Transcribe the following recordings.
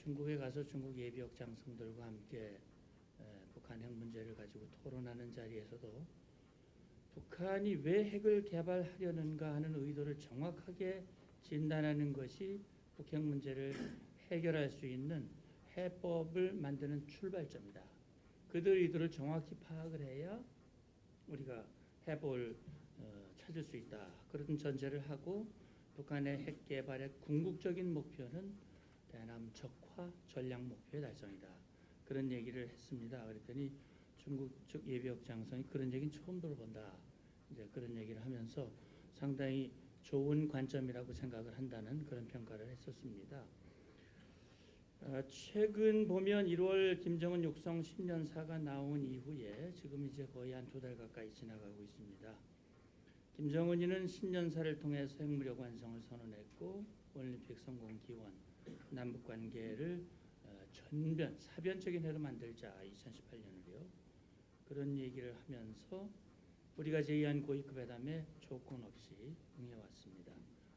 중국에 가서 중국 예비역 장성들과 함께 북한 핵 문제를 가지고 토론하는 자리에서도 북한이 왜 핵을 개발하려는가 하는 의도를 정확하게 진단하는 것이 북핵 문제를 해결할 수 있는 해법을 만드는 출발점이다. 그들 의도를 정확히 파악을 해야 우리가 해법을 찾을 수 있다. 그런 전제를 하고 북한의 핵 개발의 궁극적인 목표는 대남 적화 전략 목표의 달성이다. 그런 얘기를 했습니다. 그랬더니 중국 측 예비역 장성이 그런 얘기는 처음 들어본다. 이제 그런 얘기를 하면서 상당히 좋은 관점이라고 생각을 한다는 그런 평가를 했었습니다. 최근 보면 1월 김정은 육성 10년사가 나온 이후에 지금 이제 거의 한 2달 가까이 지나가고 있습니다. 김정은이는 10년사를 통해서 핵무력 완성을 선언했고 올림픽 성공 기원, 남북 관계를 전면, 사변적인 해로 만들자 2018년을요. 그런 얘기를 하면서 우리가 제의한 고위급 회담에 조건 없이 응해왔습니다.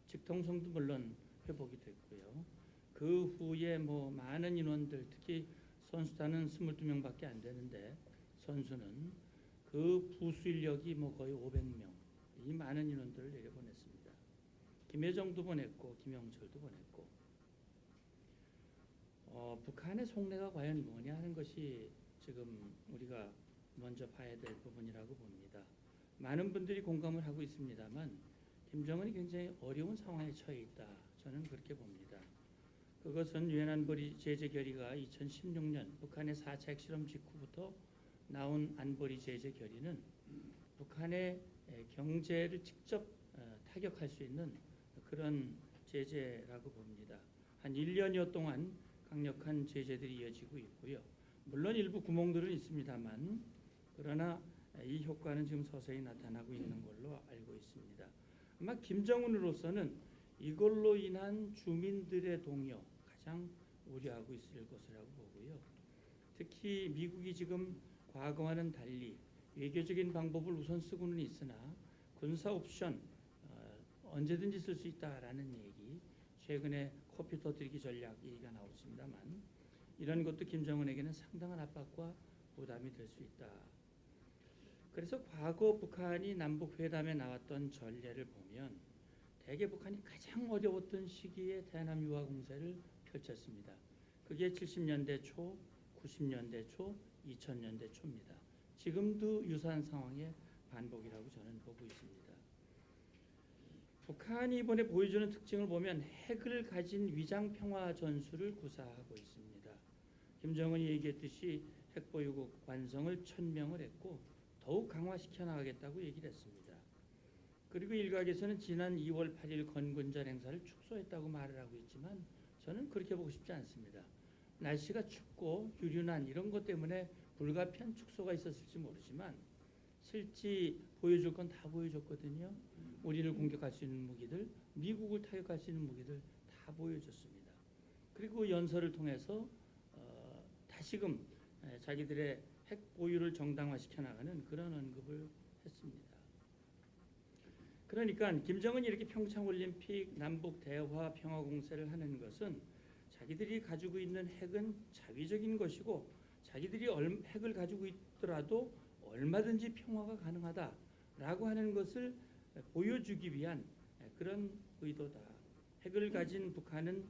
직통성도 물론 회복이 됐고요. 그 후에 뭐 많은 인원들, 특히 선수단은 22명밖에 안 되는데 선수는 그 부수 인력이 뭐 거의 500명, 이 많은 인원들을 내려보냈습니다. 김여정도 보냈고 김영철도 보냈고 북한의 속내가 과연 뭐냐 하는 것이 지금 우리가 먼저 봐야 될 부분이라고 봅니다. 많은 분들이 공감을 하고 있습니다만 김정은이 굉장히 어려운 상황에 처해 있다. 저는 그렇게 봅니다. 그것은 유엔 안보리 제재 결의가 2016년 북한의 4차 핵실험 직후부터 나온 안보리 제재 결의는 북한의 경제를 직접 타격할 수 있는 그런 제재라고 봅니다. 한 1년여 동안 강력한 제재들이 이어지고 있고요. 물론 일부 구멍들은 있습니다만 그러나 이 효과는 지금 서서히 나타나고 있는 걸로 알고 있습니다. 아마 김정은으로서는 이걸로 인한 주민들의 동요 가장 우려하고 있을 것이라고 보고요. 특히 미국이 지금 과거와는 달리 외교적인 방법을 우선 쓰고는 있으나 군사 옵션 언제든지 쓸 수 있다라는 얘기, 최근에 커피 터뜨리기 전략 얘기가 나왔습니다만 이런 것도 김정은에게는 상당한 압박과 부담이 될 수 있다. 그래서 과거 북한이 남북회담에 나왔던 전례를 보면 대개 북한이 가장 어려웠던 시기에 대남 유화 공세를 펼쳤습니다. 그게 70년대 초, 90년대 초, 2000년대 초입니다. 지금도 유사한 상황의 반복이라고 저는 보고 있습니다. 북한이 이번에 보여주는 특징을 보면 핵을 가진 위장평화 전술을 구사하고 있습니다. 김정은이 얘기했듯이 핵보유국 완성을 천명을 했고 더욱 강화시켜 나가겠다고 얘기를 했습니다. 그리고 일각에서는 지난 2월 8일 건군전 행사를 축소했다고 말을 하고 있지만 저는 그렇게 보고 싶지 않습니다. 날씨가 춥고 유륜한 이런 것 때문에 불가피한 축소가 있었을지 모르지만 실제 보여줄 건 다 보여줬거든요. 우리를 공격할 수 있는 무기들, 미국을 타격할 수 있는 무기들 다 보여줬습니다. 그리고 연설을 통해서 다시금 자기들의 핵 보유를 정당화시켜 나가는 그런 언급을 했습니다. 그러니까 김정은이 이렇게 평창올림픽 남북 대화 평화 공세를 하는 것은 자기들이 가지고 있는 핵은 자위적인 것이고 자기들이 핵을 가지고 있더라도 얼마든지 평화가 가능하다라고 하는 것을 보여주기 위한 그런 의도다. 핵을 가진 북한은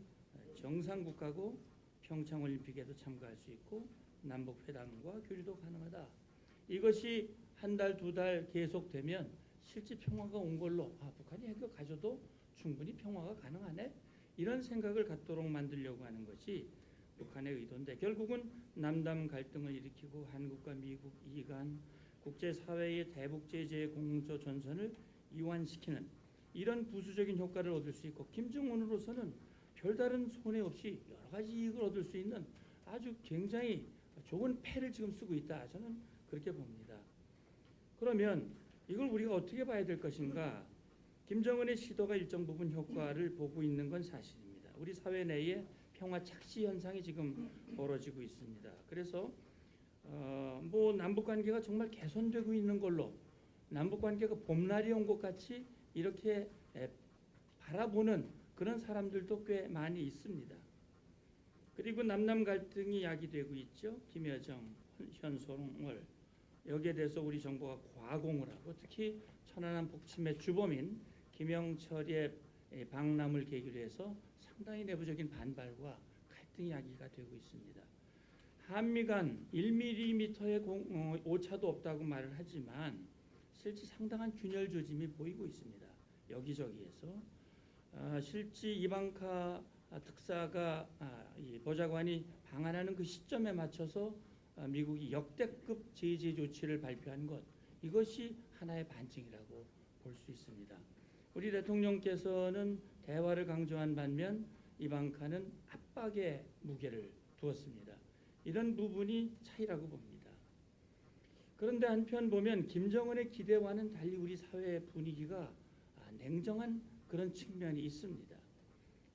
정상국가고 평창올림픽에도 참가할 수 있고 남북회담과 교류도 가능하다. 이것이 한 달, 2달 계속되면 실제 평화가 온 걸로 북한이 핵을 가져도 충분히 평화가 가능하네. 이런 생각을 갖도록 만들려고 하는 것이 북한의 의도인데 결국은 남남 갈등을 일으키고 한국과 미국 이간 국제사회의 대북 제재의 공조 전선을 이완시키는 이런 부수적인 효과를 얻을 수 있고 김정은으로서는 별다른 손해 없이 여러 가지 이익을 얻을 수 있는 아주 굉장히 좋은 패를 지금 쓰고 있다. 저는 그렇게 봅니다. 그러면 이걸 우리가 어떻게 봐야 될 것인가? 김정은의 시도가 일정 부분 효과를 보고 있는 건 사실입니다. 우리 사회 내에 평화 착시 현상이 지금 벌어지고 있습니다. 그래서 뭐 남북 관계가 정말 개선되고 있는 걸로 남북 관계가 봄날이 온 것 같이 이렇게 바라보는 그런 사람들도 꽤 많이 있습니다. 그리고 남남 갈등이 야기되고 있죠. 김여정, 현송월 여기에 대해서 우리 정부가 과공을 하고 특히 천안함 북침의 주범인 김영철의 방남을 계기로 해서 상당히 내부적인 반발과 갈등이 야기가 되고 있습니다. 한미 간 1mm의 오차도 없다고 말을 하지만 실제 상당한 균열 조짐이 보이고 있습니다. 여기저기에서 실제 이방카 특사가 이 보좌관이 방한하는 그 시점에 맞춰서 미국이 역대급 제재 조치를 발표한 것, 이것이 하나의 반증이라고 볼 수 있습니다. 우리 대통령께서는 대화를 강조한 반면 이방카는 압박의 무게를 두었습니다. 이런 부분이 차이라고 봅니다. 그런데 한편 보면 김정은의 기대와는 달리 우리 사회의 분위기가 냉정한 그런 측면이 있습니다.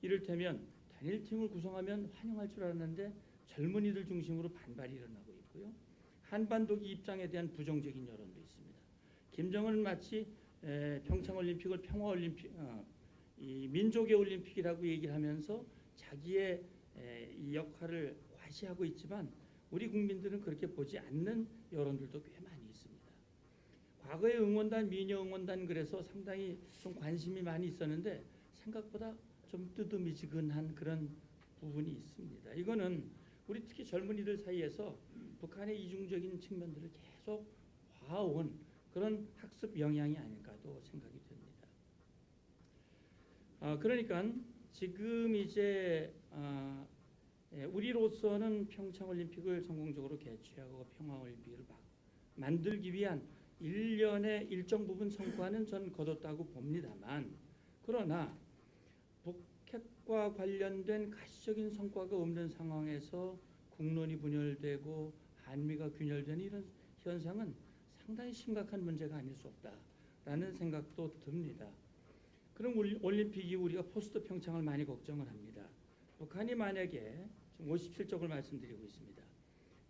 이를테면 단일팀을 구성하면 환영할 줄 알았는데 젊은이들 중심으로 반발이 일어나고 있고요. 한반도기 입장에 대한 부정적인 여론도 있습니다. 김정은은 마치 평창올림픽을 평화올림픽, 이 민족의 올림픽이라고 얘기를 하면서 자기의 이 역할을 과시하고 있지만 우리 국민들은 그렇게 보지 않는 여론들도 꽤 많이 있습니다. 과거에 응원단, 미녀 응원단 그래서 상당히 좀 관심이 많이 있었는데 생각보다 좀 뜨뜻미지근한 그런 부분이 있습니다. 이거는 우리 특히 젊은이들 사이에서 북한의 이중적인 측면들을 계속 봐온 그런 학습 영향이 아닐까도 생각이 됩니다. 그러니까 지금 이제 우리로서는 평창올림픽을 성공적으로 개최하고 평화올림픽을 만들기 위한 일련의 일정 부분 성과는 전 거뒀다고 봅니다만, 그러나 북핵과 관련된 가시적인 성과가 없는 상황에서 국론이 분열되고 한미가 균열되는 이런 현상은 상당히 심각한 문제가 아닐 수 없다라는 생각도 듭니다. 그럼 올림픽이 우리가 포스트 평창을 많이 걱정을 합니다. 북한이 만약에 지금 57쪽을 말씀드리고 있습니다.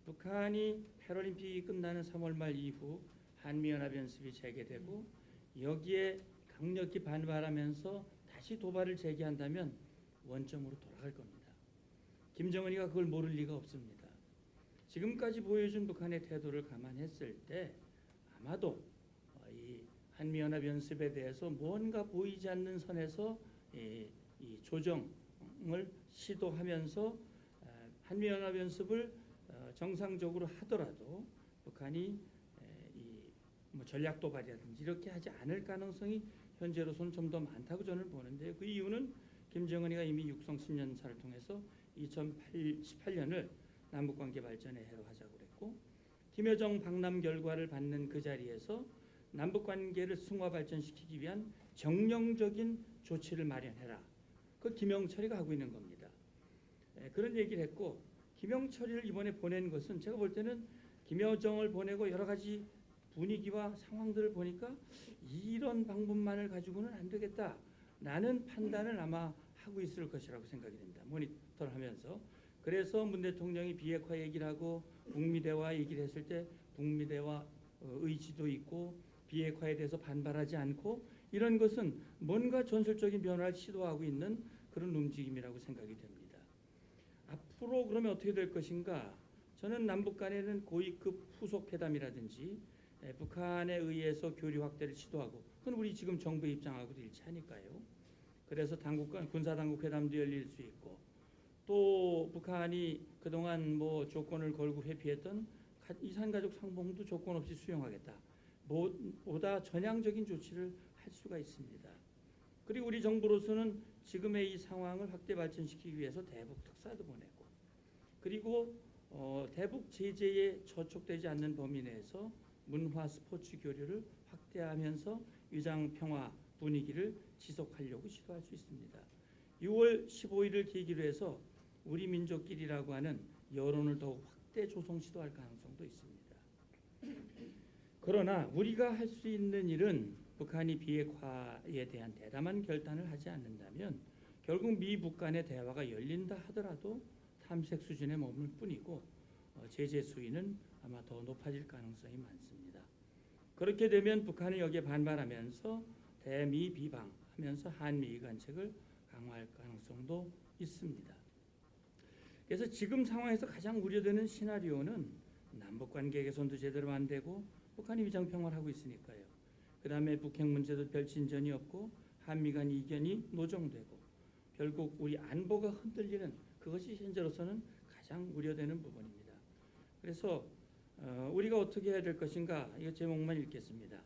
북한이 패럴림픽이 끝나는 3월 말 이후 한미연합연습이 재개되고 여기에 강력히 반발하면서 다시 도발을 재개한다면 원점으로 돌아갈 겁니다. 김정은이가 그걸 모를 리가 없습니다. 지금까지 보여준 북한의 태도를 감안했을 때 아마도 이 한미연합연습에 대해서 뭔가 보이지 않는 선에서 이 조정을 시도하면서 한미연합연습을 정상적으로 하더라도 북한이 뭐 전략 도발이라든지 이렇게 하지 않을 가능성이 현재로서는 좀 더 많다고 저는 보는데요. 그 이유는 김정은이가 이미 육성 10년차를 통해서 2018년을 남북관계 발전의 해로 하자고 그랬고, 김여정 방남 결과를 받는 그 자리에서 남북관계를 승화 발전시키기 위한 정령적인 조치를 마련해라. 그 김영철이가 하고 있는 겁니다. 그런 얘기를 했고, 김영철이를 이번에 보낸 것은 제가 볼 때는 김여정을 보내고 여러 가지 분위기와 상황들을 보니까 이런 방법만을 가지고는 안 되겠다라는 판단을 아마 하고 있을 것이라고 생각이 됩니다. 모니터를 하면서. 그래서 문 대통령이 비핵화 얘기를 하고 북미 대화 얘기를 했을 때 북미 대화 의지도 있고 비핵화에 대해서 반발하지 않고 이런 것은 뭔가 전술적인 변화를 시도하고 있는 그런 움직임이라고 생각이 됩니다. 앞으로 그러면 어떻게 될 것인가? 저는 남북 간에는 고위급 후속 회담이라든지 북한에 의해서 교류 확대를 시도하고, 그건 우리 지금 정부 입장하고도 일치하니까요. 그래서 당국 간 군사당국 회담도 열릴 수 있고, 또 북한이 그동안 뭐 조건을 걸고 회피했던 이산가족 상봉도 조건 없이 수용하겠다. 보다 전향적인 조치를 할 수가 있습니다. 그리고 우리 정부로서는 지금의 이 상황을 확대 발전시키기 위해서 대북 특사도 보내고, 그리고 대북 제재에 저촉되지 않는 범위 내에서 문화 스포츠 교류를 확대하면서 위장 평화 분위기를 지속하려고 시도할 수 있습니다. 6월 15일을 계기로 해서 우리 민족끼리라고 하는 여론을 더욱 확대 조성 시도할 가능성도 있습니다. 그러나 우리가 할 수 있는 일은 북한이 비핵화에 대한 대담한 결단을 하지 않는다면 결국 미북 간의 대화가 열린다 하더라도 탐색 수준에 머물 뿐이고 제재 수위는 아마 더 높아질 가능성이 많습니다. 그렇게 되면 북한은 여기에 반발하면서 대미 비방하면서 한미 이간책을 강화할 가능성도 있습니다. 그래서 지금 상황에서 가장 우려되는 시나리오는 남북관계 개선도 제대로 안 되고 북한이 위장평화를 하고 있으니까요. 그다음에 북핵 문제도 별 진전이 없고 한미 간 이견이 노정되고 결국 우리 안보가 흔들리는 그것이 현재로서는 가장 우려되는 부분입니다. 그래서 우리가 어떻게 해야 될 것인가, 이거 제목만 읽겠습니다.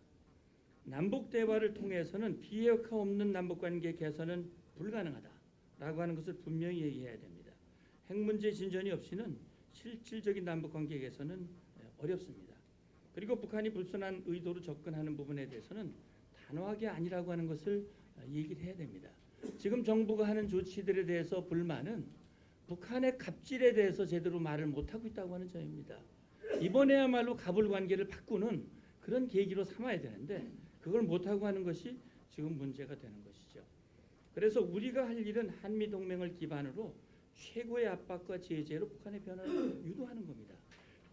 남북 대화를 통해서는 비핵화 없는 남북관계 개선은 불가능하다라고 하는 것을 분명히 얘기해야 됩니다. 핵 문제 진전이 없이는 실질적인 남북관계 개선은 어렵습니다. 그리고 북한이 불순한 의도로 접근하는 부분에 대해서는 단호하게 아니라고 하는 것을 얘기를 해야 됩니다. 지금 정부가 하는 조치들에 대해서 불만은 북한의 갑질에 대해서 제대로 말을 못하고 있다고 하는 점입니다. 이번에야말로 갑을 관계를 바꾸는 그런 계기로 삼아야 되는데 그걸 못하고 하는 것이 지금 문제가 되는 것이죠. 그래서 우리가 할 일은 한미동맹을 기반으로 최고의 압박과 제재로 북한의 변화를 유도하는 겁니다.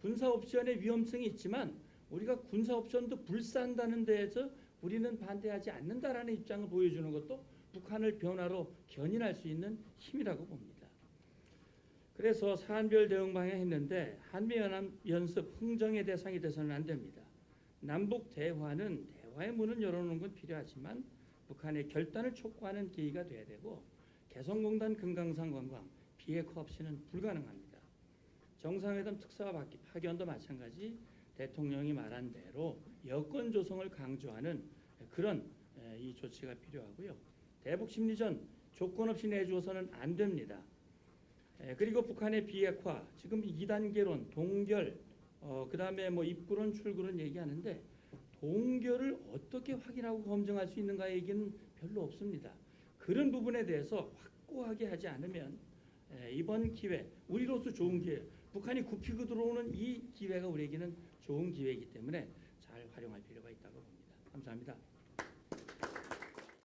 군사 옵션의 위험성이 있지만 우리가 군사 옵션도 불사한다는 데에서 우리는 반대하지 않는다라는 입장을 보여주는 것도 북한을 변화로 견인할 수 있는 힘이라고 봅니다. 그래서 사안별 대응 방향했는데 한미연합연습 흥정의 대상이 돼서는 안 됩니다. 남북 대화는 대화의 문을 열어놓는 건 필요하지만 북한의 결단을 촉구하는 계기가 돼야 되고 개성공단 금강산 관광 비핵화 없이는 불가능합니다. 정상회담 특사 파견도 마찬가지 대통령이 말한 대로 여건 조성을 강조하는 그런 이 조치가 필요하고요. 대북 심리전 조건 없이 내주어서는 안 됩니다. 그리고 북한의 비핵화 지금 2단계론 동결 그다음에 뭐 입구론 출구론 얘기하는데 동결을 어떻게 확인하고 검증할 수 있는가 얘기는 별로 없습니다. 그런 부분에 대해서 확고하게 하지 않으면 이번 기회 우리로서 좋은 기회, 북한이 굽히고 들어오는 이 기회가 우리에게는 좋은 기회이기 때문에 잘 활용할 필요가 있다고 봅니다. 감사합니다.